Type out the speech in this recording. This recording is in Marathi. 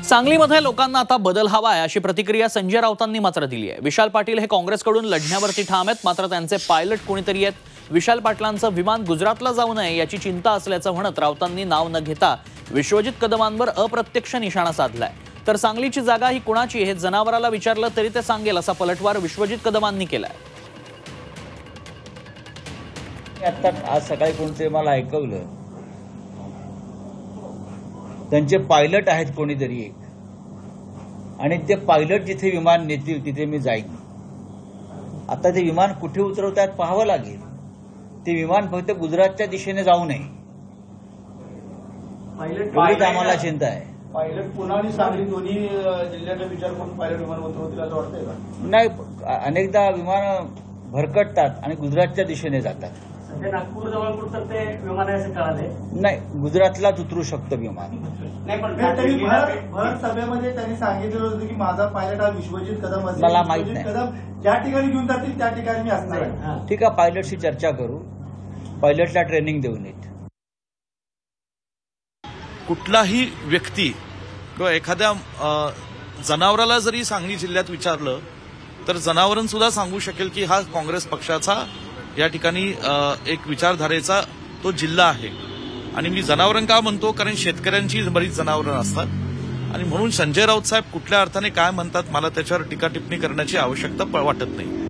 सांगलीमध्ये लोकांना आता बदल हवा आहे अशी प्रतिक्रिया संजय राऊतांनी मात्र दिली आहे। विशाल पाटील हे काँग्रेसकडून लढण्यावरती ठाम आहेत, मात्र त्यांचे पायलट कोणीतरी आहेत। विशाल पाटलांचं विमान गुजरातला जाऊ नये याची चिंता असल्याचं म्हणत राऊतांनी नाव न घेता विश्वजित कदमांवर अप्रत्यक्ष निशाणा साधलाय। तर सांगलीची जागा ही कुणाची हे जनावराला विचारलं तरी ते सांगेल असा पलटवार विश्वजित कदमांनी केलाय। आता आज सकाळी कोणतरी मला ऐकवलं त्यांचे पायलट आहेत कोणीतरी एक, आणि ते पायलट जिथे विमान नेतील तिथे मी जाईन। आता ते विमान कुठे उतरवतात पाहावं लागेल। ते विमान फक्त गुजरातच्या दिशेने जाऊ नये एवढीच आम्हाला चिंता आहे। पायलट पुणे आणि सांगली दोन्ही जिल्ह्याचा विचार करून पायलट विमान उतरवतील असं वाटतंय का? नाही, अनेकदा विमान भरकटतात आणि गुजरातच्या दिशेने जातात। नागपूर जवळ कुठं ते विमान आहे असं कळालंय? नाही, गुजरातलाच उतरू शकतं विमान। नाही, पण भर सभेमध्ये त्यांनी सांगितलं होतं की माझा पायलट हा विश्वजित कदम असेल। मला माहित नाही। कदम ज्या ठिकाणी घेऊन जातील त्या ठिकाणी मी असणार आहे। ठीक आहे, पायलटशी चर्चा करू, पायलटला ट्रेनिंग देऊन येत। कुठलाही व्यक्ती किंवा एखाद्या जनावराला जरी सांगली जिल्ह्यात विचारलं तर जनावरण सुद्धा सांगू शकेल की हा काँग्रेस पक्षाचा या ठिकाणी एक विचारधारेचा तो जिल्हा आहे। आणि मी जनावरण का म्हणतो, कारण शेतकऱ्यांची बरीच जनावरं असतात आणि म्हणून संजय राऊत साहेब कुठल्या अर्थाने काय म्हणतात मला त्याच्यावर टीका टिप्पणी करण्याची आवश्यकता वाटत नाही।